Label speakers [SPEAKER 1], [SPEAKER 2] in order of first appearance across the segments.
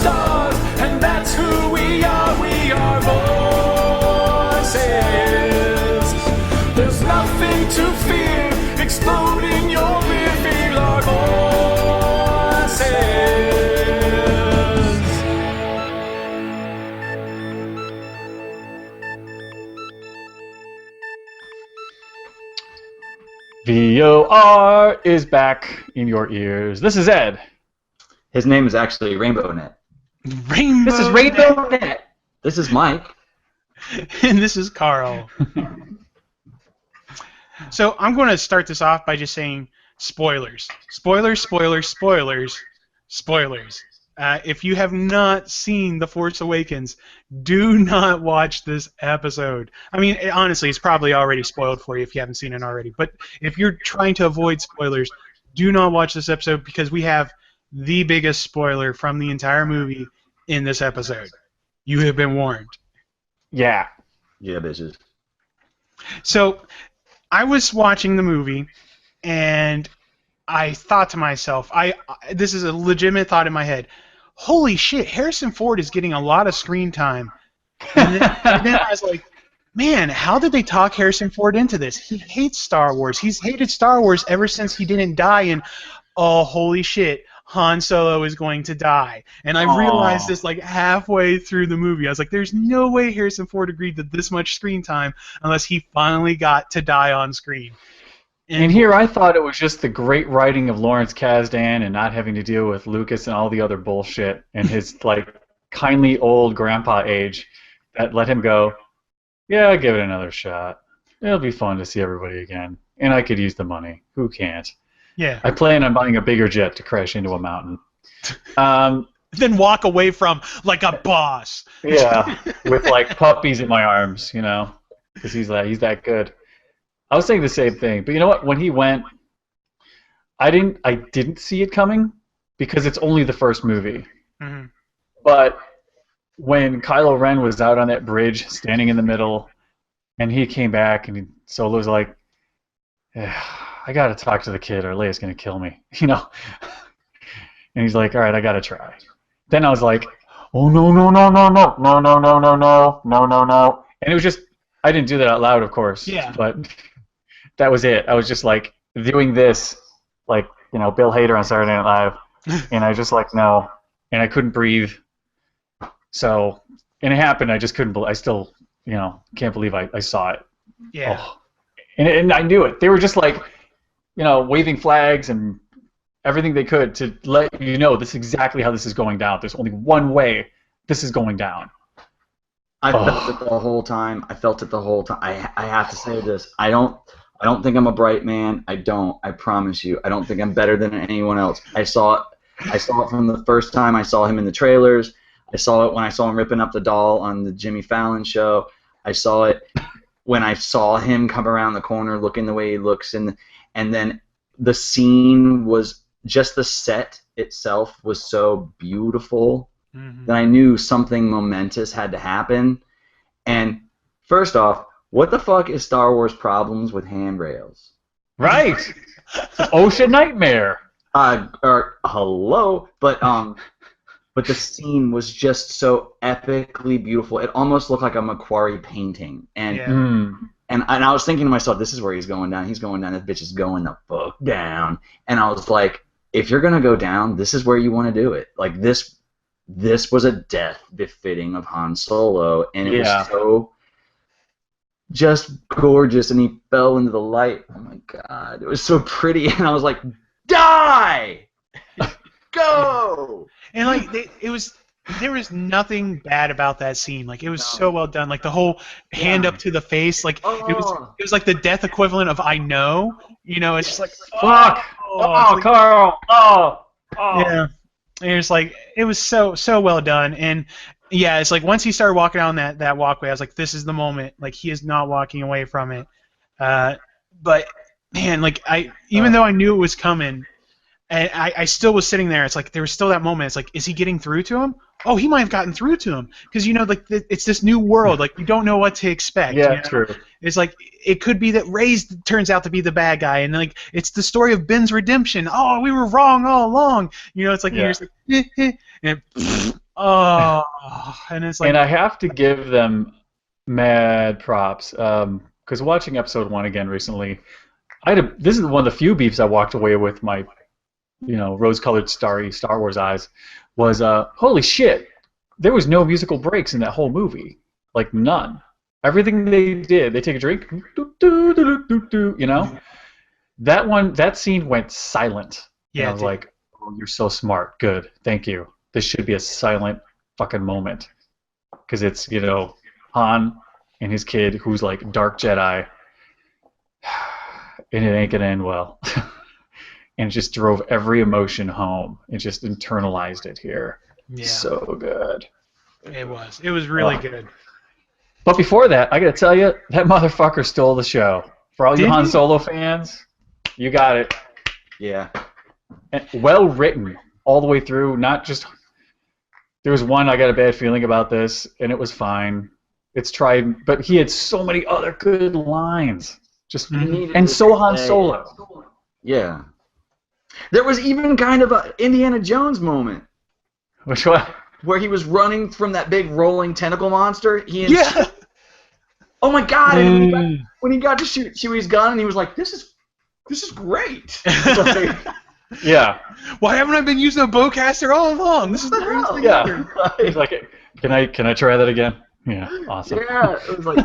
[SPEAKER 1] stars, and that's who we are. We are voices. There's nothing to fear. Explode in your rear. Feel our voices.
[SPEAKER 2] VOR is back in your ears. This is Ed.
[SPEAKER 3] His name is actually Rainbow Net.
[SPEAKER 4] Rainbow.
[SPEAKER 3] This is Rainbow Net. This is Mike.
[SPEAKER 4] And this is Carl. So I'm going to start this off by just saying spoilers. Spoilers, spoilers, spoilers, spoilers. If you have not seen The Force Awakens, do not watch this episode. I mean, honestly, it's probably already spoiled for you if you haven't seen it already. But if you're trying to avoid spoilers, do not watch this episode because we have the biggest spoiler from the entire movie in this episode. You have been warned.
[SPEAKER 2] Yeah.
[SPEAKER 3] Yeah, bitches.
[SPEAKER 4] So, I was watching the movie, and I thought to myself, this is a legitimate thought in my head, holy shit, Harrison Ford is getting a lot of screen time. And then I was like, man, how did they talk Harrison Ford into this? He hates Star Wars. He's hated Star Wars ever since he didn't die in, oh, holy shit, Han Solo is going to die. And I realized this like halfway through the movie. I was like, there's no way Harrison Ford agreed to this much screen time unless he finally got to die on screen.
[SPEAKER 2] And here I thought it was just the great writing of Lawrence Kasdan and not having to deal with Lucas and all the other bullshit and his like kindly old grandpa age that let him go, yeah, I'll give it another shot. It'll be fun to see everybody again. And I could use the money. Who can't?
[SPEAKER 4] Yeah.
[SPEAKER 2] I plan on buying a bigger jet to crash into a mountain.
[SPEAKER 4] Then walk away from like a boss.
[SPEAKER 2] Yeah, with like puppies in my arms, you know, because he's that good. I was saying the same thing, but you know what? When he went, I didn't see it coming because it's only the first movie.
[SPEAKER 4] Mm-hmm.
[SPEAKER 2] But when Kylo Ren was out on that bridge, standing in the middle, and he came back, and Solo's like, I gotta talk to the kid, or Leia's gonna kill me, you know. And he's like, all right, I gotta try. Then I was like, oh no, and it was just, I didn't do that out loud, of course.
[SPEAKER 4] Yeah.
[SPEAKER 2] But that was it. I was just like doing this, like, you know, Bill Hader on Saturday Night Live, and I just like no, and I couldn't breathe. So, and it happened. I just couldn't. I still, you know, can't believe I saw it.
[SPEAKER 4] Yeah.
[SPEAKER 2] Oh. And I knew it. They were just like, you know, waving flags and everything they could to let you know this is exactly how this is going down. There's only one way this is going down.
[SPEAKER 3] I felt it the whole time. I have to say this. I don't think I'm a bright man. I don't. I promise you. I don't think I'm better than anyone else. I saw it from the first time I saw him in the trailers. I saw it when I saw him ripping up the doll on the Jimmy Fallon show. I saw it when I saw him come around the corner looking the way he looks, and then the scene was just the set itself was so beautiful that I knew something momentous had to happen. And first off, what the fuck is Star Wars problems with handrails?
[SPEAKER 2] Right. Ocean nightmare.
[SPEAKER 3] Hello, but the scene was just so epically beautiful. It almost looked like a Macquarie painting. And and I was thinking to myself, this is where he's going down. He's going down. This bitch is going the fuck down. And I was like, if you're gonna go down, this is where you want to do it. Like this was a death befitting of Han Solo, and it was so just gorgeous. And he fell into the light. Oh my god, it was so pretty. And I was like, die, go.
[SPEAKER 4] And like there was nothing bad about that scene. Like it was so well done. Like the whole hand up to the face. Like it was like the death equivalent of I know. You know, it's just like
[SPEAKER 2] fuck.
[SPEAKER 4] Like,
[SPEAKER 2] Carl.
[SPEAKER 4] Yeah. And it's like it was so well done. And yeah, it's like once he started walking down that walkway, I was like, this is the moment. Like he is not walking away from it. But man, like even though I knew it was coming, and I still was sitting there. It's like there was still that moment. It's like, is he getting through to him? Oh, he might have gotten through to him because you know, like it's this new world. Like you don't know what to expect.
[SPEAKER 2] Yeah,
[SPEAKER 4] you know?
[SPEAKER 2] true.
[SPEAKER 4] It's like it could be that Reyes turns out to be the bad guy, and like it's the story of Ben's redemption. Oh, we were wrong all along. You know, it's like you're just like, and Oh, and it's like,
[SPEAKER 2] And I have to give them mad props because watching episode 1 again recently, this is one of the few beefs I walked away with my, rose-colored starry Star Wars eyes, was holy shit, there was no musical breaks in that whole movie, like none. Everything they did, they take a drink, that scene went silent.
[SPEAKER 4] yeah,
[SPEAKER 2] And I was
[SPEAKER 4] dude.
[SPEAKER 2] like, oh, you're so smart, good, thank you. This should be a silent fucking moment because it's Han and his kid who's like dark Jedi, and it ain't gonna end well. And it just drove every emotion home. It just internalized it here.
[SPEAKER 4] Yeah,
[SPEAKER 2] So good.
[SPEAKER 4] it was. It was really
[SPEAKER 2] Oh.
[SPEAKER 4] good.
[SPEAKER 2] But before that, I gotta tell you, that motherfucker stole the show. For all you
[SPEAKER 4] Did
[SPEAKER 2] Han
[SPEAKER 4] he?
[SPEAKER 2] Solo fans, you got it.
[SPEAKER 3] Yeah.
[SPEAKER 2] And well written all the way through. Not just. There was one I got a bad feeling about this, and it was fine. It's tried, but he had so many other good lines. Just
[SPEAKER 4] Mhm.
[SPEAKER 2] and so Han Solo.
[SPEAKER 3] Yeah. There was even kind of a Indiana Jones moment
[SPEAKER 2] Which one?
[SPEAKER 3] where he was running from that big rolling tentacle monster.
[SPEAKER 4] Yeah.
[SPEAKER 3] Oh my God! And
[SPEAKER 2] Mm.
[SPEAKER 3] when he got to shoot Chewie's gun, and he was like, "This is great." Like,
[SPEAKER 2] Yeah.
[SPEAKER 4] Why haven't I been using a bowcaster all along? This is the greatest thing
[SPEAKER 2] Yeah.
[SPEAKER 4] ever.
[SPEAKER 2] He's like, can I try that again? Yeah. Awesome.
[SPEAKER 3] Yeah, it was like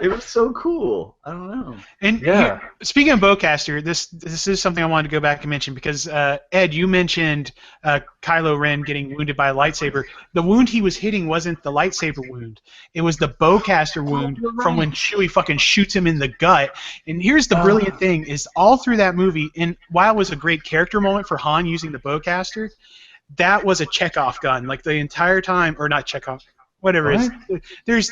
[SPEAKER 3] it was so cool. I don't know.
[SPEAKER 4] And
[SPEAKER 2] Yeah.
[SPEAKER 4] here, speaking of bowcaster, this is something I wanted to go back and mention because Ed, you mentioned Kylo Ren getting wounded by a lightsaber. The wound he was hitting wasn't the lightsaber wound; it was the bowcaster wound
[SPEAKER 3] you're right.
[SPEAKER 4] from when Chewie fucking shoots him in the gut. And here's the brilliant thing: is all through that movie, and while it was a great character moment for Han using the bowcaster, that was a Chekhov gun. Like the entire time, or not Chekhov. Whatever it is. There's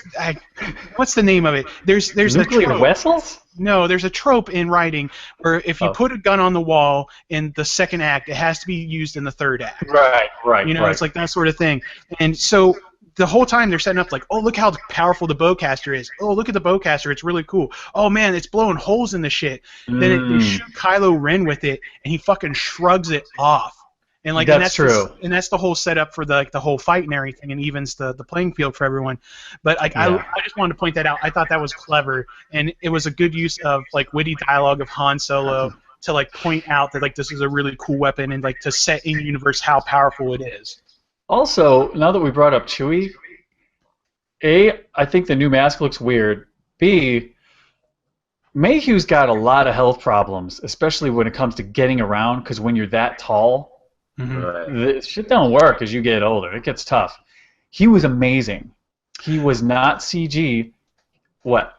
[SPEAKER 4] what's the name of it? There's a
[SPEAKER 2] Nuclear
[SPEAKER 4] trope.
[SPEAKER 2] vessels?
[SPEAKER 4] No, there's a trope in writing where if you put a gun on the wall in the second act, it has to be used in the third act.
[SPEAKER 2] Right. Right.
[SPEAKER 4] It's like that sort of thing. And so the whole time they're setting up like, oh, look how powerful the bowcaster is. Oh, look at the bowcaster. It's really cool. Oh, man, it's blowing holes in the shit. Then they shoot Kylo Ren with it, and he fucking shrugs it off. And like
[SPEAKER 2] That's true.
[SPEAKER 4] And that's the whole setup for the whole fight and everything, and evens the playing field for everyone. But like
[SPEAKER 2] Yeah.
[SPEAKER 4] I just wanted to point that out. I thought that was clever, and it was a good use of like witty dialogue of Han Solo to like point out that like this is a really cool weapon and like to set in universe how powerful it is.
[SPEAKER 2] Also, now that we brought up Chewie, A, I think the new mask looks weird. B, Mayhew's got a lot of health problems, especially when it comes to getting around, because when you're that tall, the shit don't work as you get older. It gets tough. He was amazing. He was not CG. What?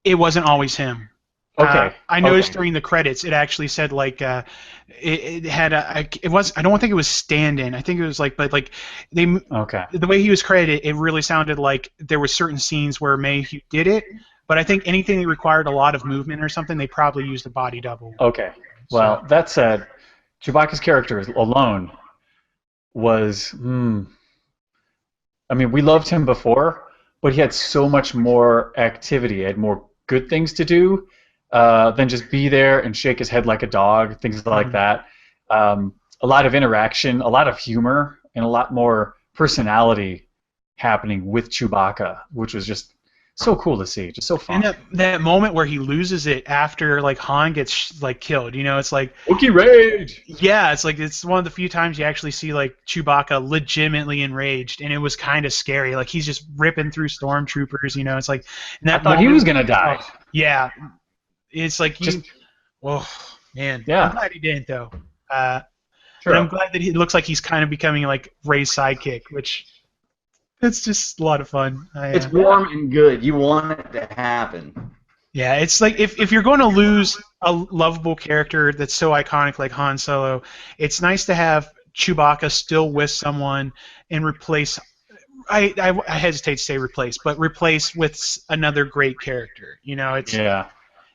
[SPEAKER 4] It wasn't always him.
[SPEAKER 2] Okay.
[SPEAKER 4] I noticed during the credits, it actually said like it had it was I don't think it was stand-in. I think it was like
[SPEAKER 2] Okay.
[SPEAKER 4] the way he was credited, it really sounded like there were certain scenes where Mayhew did it, but I think anything that required a lot of movement or something, they probably used a body double.
[SPEAKER 2] Okay. Well, that said, Chewbacca's character alone was. I mean, we loved him before, but he had so much more activity. He had more good things to do than just be there and shake his head like a dog, things like that. A lot of interaction, a lot of humor, and a lot more personality happening with Chewbacca, which was just so cool to see, just so fun.
[SPEAKER 4] And that moment where he loses it after like Han gets like killed, it's like
[SPEAKER 2] Wookiee rage.
[SPEAKER 4] yeah, it's like it's one of the few times you actually see like Chewbacca legitimately enraged, and it was kind of scary. Like he's just ripping through stormtroopers, It's like and that
[SPEAKER 2] I thought he
[SPEAKER 4] moment-
[SPEAKER 2] was gonna die.
[SPEAKER 4] oh, yeah, it's like you. Oh man,
[SPEAKER 2] Yeah.
[SPEAKER 4] I'm glad he didn't though.
[SPEAKER 2] Sure.
[SPEAKER 4] But I'm glad that he looks like he's kind of becoming like Rey's sidekick, which it's just a lot of fun.
[SPEAKER 3] It's warm and good. You want it to happen.
[SPEAKER 4] Yeah, it's like if you're going to lose a lovable character that's so iconic like Han Solo, it's nice to have Chewbacca still with someone and replace. I hesitate to say replace, but replace with another great character. It's
[SPEAKER 2] Yeah.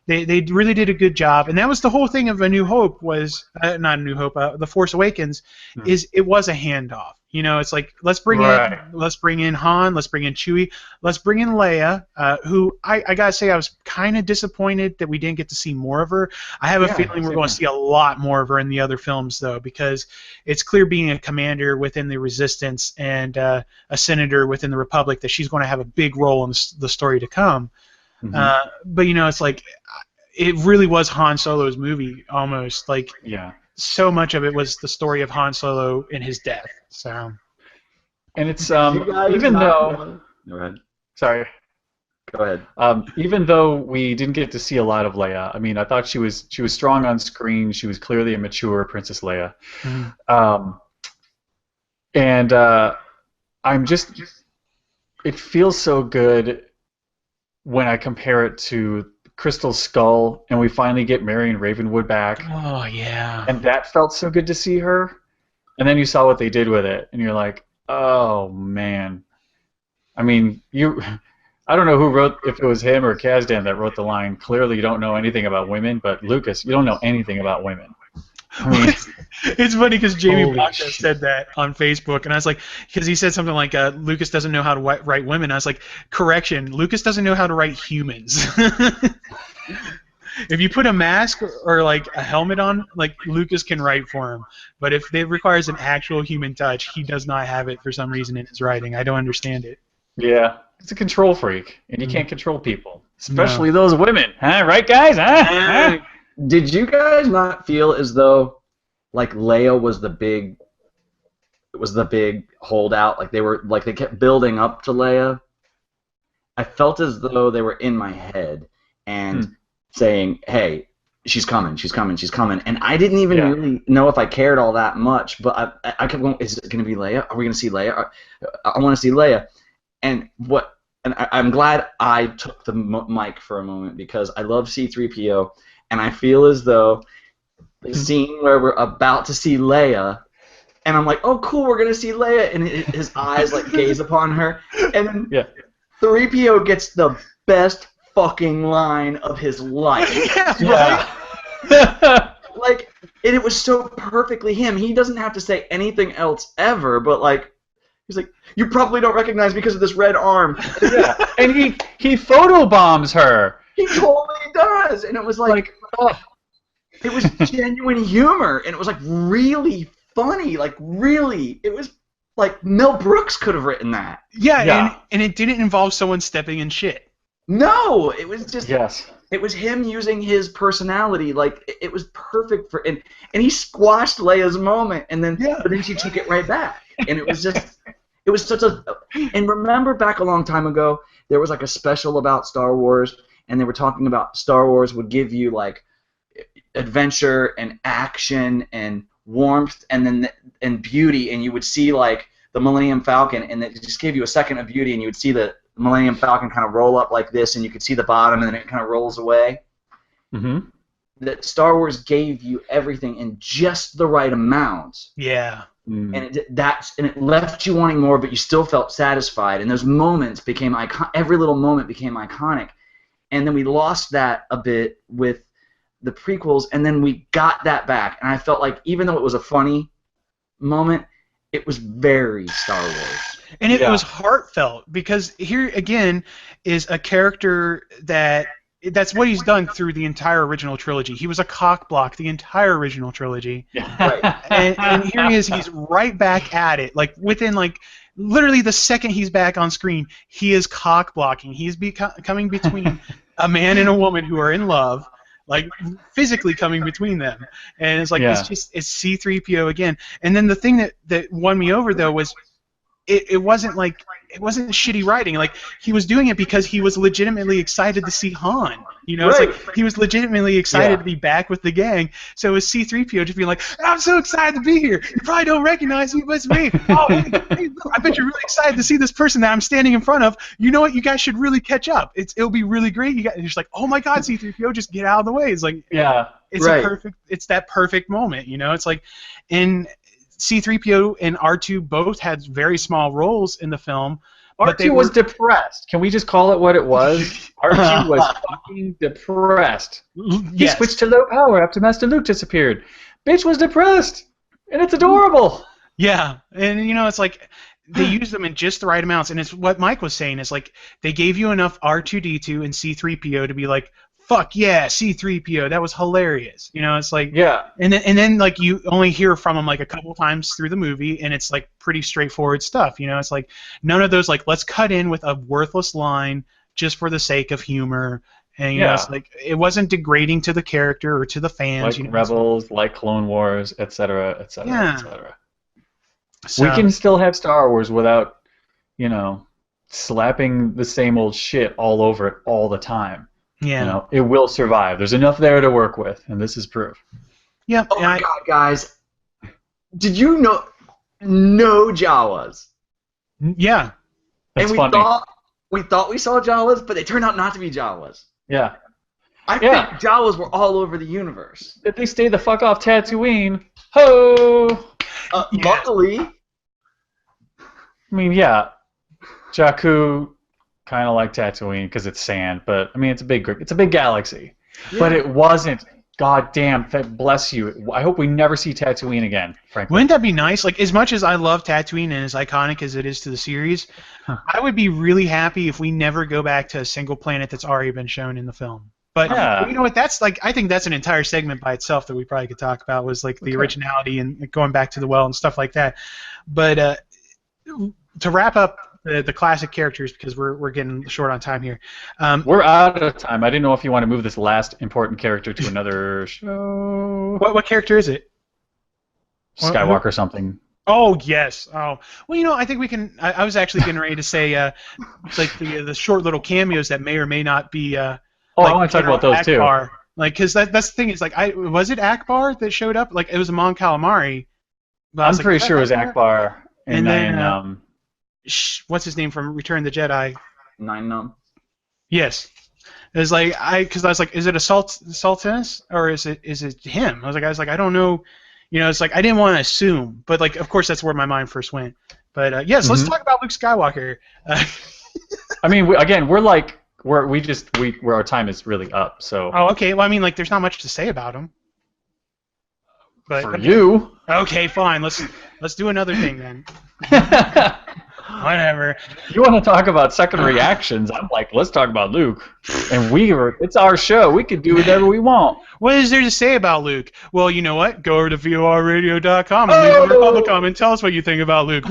[SPEAKER 4] they really did a good job, and that was the whole thing of A New Hope was not A New Hope, The Force Awakens, is it was a handoff. You know, it's like let's bring in Han, let's bring in Chewie, let's bring in Leia, who I gotta say I was kind of disappointed that we didn't get to see more of her. I have a feeling we're going to see a lot more of her in the other films though, because it's clear being a commander within the Resistance and a senator within the Republic that she's going to have a big role in the story to come. But you know, it's like it really was Han Solo's movie almost. Like so much of it was the story of Han Solo and his death. So,
[SPEAKER 2] and it's even though
[SPEAKER 3] go ahead.
[SPEAKER 2] Sorry.
[SPEAKER 3] Go ahead.
[SPEAKER 2] Even though we didn't get to see a lot of Leia, I mean, I thought she was strong on screen. She was clearly a mature Princess Leia. And I'm just it feels so good when I compare it to Crystal Skull, and we finally get Marion Ravenwood back.
[SPEAKER 4] Oh yeah.
[SPEAKER 2] And that felt so good to see her. And then you saw what they did with it, and you're like, oh man. I mean, I don't know who wrote, if it was him or Kasdan that wrote the line. Clearly, you don't know anything about women, but Lucas, you don't know anything about women. I mean,
[SPEAKER 4] it's funny because Jamie Baca said that on Facebook, and I was like, because he said something like, Lucas doesn't know how to write women. I was like, correction, Lucas doesn't know how to write humans. If you put a mask or like a helmet on, like Lucas can write for him. But if it requires an actual human touch, he does not have it for some reason in his writing. I don't understand it.
[SPEAKER 2] Yeah, it's a control freak, and you can't control people, especially those women. Huh? Right, guys? Huh?
[SPEAKER 3] Did you guys not feel as though like Leia was the big holdout? Like they kept building up to Leia. I felt as though they were in my head and saying, "Hey, she's coming, she's coming, she's coming," and I didn't even really know if I cared all that much. But I kept going, "Is it going to be Leia? Are we going to see Leia? I want to see Leia." And I'm glad I took the mic for a moment because I love C-3PO, and I feel as though the scene where we're about to see Leia, and I'm like, "Oh, cool, we're going to see Leia," and his eyes like gaze upon her, and then 3PO gets the best fucking line of his life. Like, and it was so perfectly him. He doesn't have to say anything else ever, but like, he's like, "You probably don't recognize me because of this red arm."
[SPEAKER 2] And he photobombs her.
[SPEAKER 3] He totally does, and it was like it was genuine humor, and it was like really funny, like really, it was like Mel Brooks could have written that.
[SPEAKER 4] And it didn't involve someone stepping in shit.
[SPEAKER 3] No, it was just it was him using his personality. Like it was perfect for and he squashed Leia's moment, and then but then she took it right back, and it was just it was such a. And remember back a long time ago, there was like a special about Star Wars, and they were talking about Star Wars would give you like adventure and action and warmth and beauty, and you would see like the Millennium Falcon, and it just gave you a second of beauty, and you would see the Millennium Falcon kind of roll up like this, and you could see the bottom, and then it kind of rolls away. That Star Wars gave you everything in just the right amount. And it left you wanting more, but you still felt satisfied. And those moments became every little moment became iconic. And then we lost that a bit with the prequels, and then we got that back. And I felt like even though it was a funny moment, it was very Star Wars.
[SPEAKER 4] And it was heartfelt, because here again is a character that's what he's done through the entire original trilogy. He was a cockblock the entire original trilogy. And here he is, he's right back at it. Like within like literally the second he's back on screen, he is cockblocking. He's coming between a man and a woman who are in love, like physically coming between them. And it's like it's C-3PO again. And then the thing that won me over though was it wasn't shitty writing. Like he was doing it because he was legitimately excited to see Han. You know, it's like he was legitimately excited to be back with the gang. So it was C-3PO just being like, "I'm so excited to be here. You probably don't recognize me, but it's me. Oh, hey, I bet you're really excited to see this person that I'm standing in front of. You know what? You guys should really catch up. It'll be really great. And you're just like, oh my God, C-3PO, just get out of the way." It's like, it's that perfect moment. You know, it's like in C-3PO and R2 both had very small roles in the film.
[SPEAKER 2] R2 was depressed. Can we just call it what it was? R2 was fucking depressed. He switched to low power after Master Luke disappeared. Bitch was depressed, and it's adorable.
[SPEAKER 4] Yeah, and it's like they use them in just the right amounts, and it's what Mike was saying is like they gave you enough R2D2 and C3PO to be like, fuck yeah, C3PO, that was hilarious. It's like and then like you only hear from him like a couple times through the movie, and it's like pretty straightforward stuff. It's like none of those like let's cut in with a worthless line just for the sake of humor. And it's like it wasn't degrading to the character or to the fans.
[SPEAKER 2] Like Rebels, like Clone Wars, etc., etc., etc.
[SPEAKER 4] So,
[SPEAKER 2] we can still have Star Wars without, slapping the same old shit all over it all the time.
[SPEAKER 4] Yeah.
[SPEAKER 2] It will survive. There's enough there to work with, and this is proof.
[SPEAKER 4] Yeah.
[SPEAKER 3] Oh my God, guys! Did you know? No Jawas.
[SPEAKER 4] Yeah.
[SPEAKER 2] That's
[SPEAKER 3] and
[SPEAKER 2] funny.
[SPEAKER 3] We thought we saw Jawas, but they turned out not to be Jawas.
[SPEAKER 2] Yeah.
[SPEAKER 3] I think Jawas were all over the universe.
[SPEAKER 2] If they stay the fuck off Tatooine, ho!
[SPEAKER 3] Luckily.
[SPEAKER 2] I mean, yeah, Jakku kind of like Tatooine because it's sand, but I mean it's a big galaxy. Yeah. But it wasn't. God damn, bless you. I hope we never see Tatooine again, frankly.
[SPEAKER 4] Wouldn't that be nice? Like, as much as I love Tatooine and as iconic as it is to the series, I would be really happy if we never go back to a single planet that's already been shown in the film. But you know what? That's like, I think that's an entire segment by itself that we probably could talk about. Was like the originality and going back to the well and stuff like that. But to wrap up the classic characters, because we're getting short on time here.
[SPEAKER 2] We're out of time. I didn't know if you want to move this last important character to another show.
[SPEAKER 4] What character is it?
[SPEAKER 2] Skywalker something.
[SPEAKER 4] Oh, yes. Oh, well, I think we can. I was actually getting ready to say like the short little cameos that may or may not be.
[SPEAKER 2] I want to talk about those
[SPEAKER 4] Akbar.
[SPEAKER 2] too.
[SPEAKER 4] Like, because that's the thing is like, was it Akbar that showed up? Like, it was a Mon Calamari.
[SPEAKER 2] I'm pretty sure it was Akbar.
[SPEAKER 4] And then what's his name from Return of the Jedi?
[SPEAKER 3] Nine Numb.
[SPEAKER 4] Yes. It was like because I was like, is it a Sultanus or is it him? I was like, I don't know. It's like I didn't want to assume, but like, of course, that's where my mind first went. But yes, let's talk about Luke Skywalker.
[SPEAKER 2] I mean, our time is really up. So.
[SPEAKER 4] Oh, okay. Well, I mean, like, there's not much to say about him. But
[SPEAKER 2] for you.
[SPEAKER 4] Okay, fine. Let's do another thing then. Whatever.
[SPEAKER 2] You want to talk about second reactions? I'm like, let's talk about Luke. And it's our show. We can do whatever we want.
[SPEAKER 4] What is there to say about Luke? Well, you know what? Go over to vorradio.com and leave a Republic comment and tell us what you think about Luke.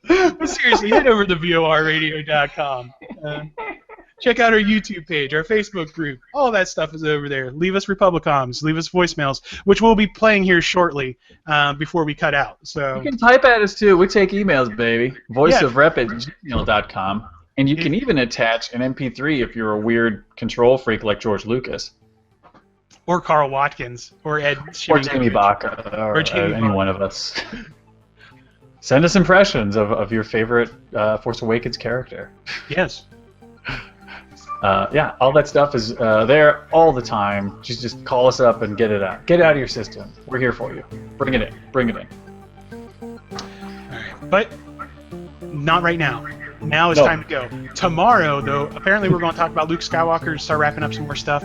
[SPEAKER 4] But seriously, head over to vorradio.com. Check out our YouTube page, our Facebook group. All that stuff is over there. Leave us Republicoms. Leave us voicemails, which we'll be playing here shortly before we cut out. So
[SPEAKER 2] you can type at us, too. We take emails, baby. voiceofrep@gmail.com. And you can even attach an MP3 if you're a weird control freak like George Lucas.
[SPEAKER 4] Or Carl Watkins. Or Ed
[SPEAKER 2] Or Jamie Baca. Or any one of us. Send us impressions of your favorite Force Awakens character.
[SPEAKER 4] Yes.
[SPEAKER 2] All that stuff is there all the time. Just call us up and get it out. Get it out of your system. We're here for you. Bring it in. Bring it in.
[SPEAKER 4] All right. But not right now. Now it's time to go. Tomorrow, though, apparently we're going to talk about Luke Skywalker, start wrapping up some more stuff.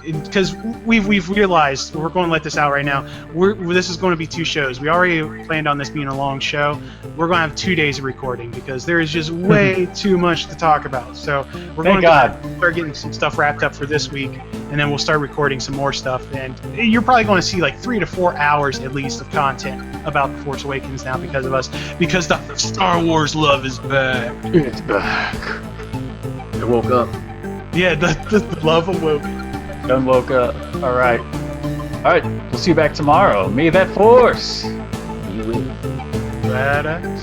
[SPEAKER 4] Because we've realized, we're going to let this out right now, this is going to be 2 shows. We already planned on this being a long show. We're going to have 2 days of recording because there is just way too much to talk about. So we're going to start getting some stuff wrapped up for this week, and then we'll start recording some more stuff. And you're probably going to see like 3 to 4 hours at least of content about The Force Awakens now because of us. Because the Star Wars love is back.
[SPEAKER 2] It's back.
[SPEAKER 3] I woke up.
[SPEAKER 4] Yeah, the love awoke.
[SPEAKER 2] Done woke up. All right. We'll see you back tomorrow. May that Force.
[SPEAKER 3] You will.
[SPEAKER 4] Badass.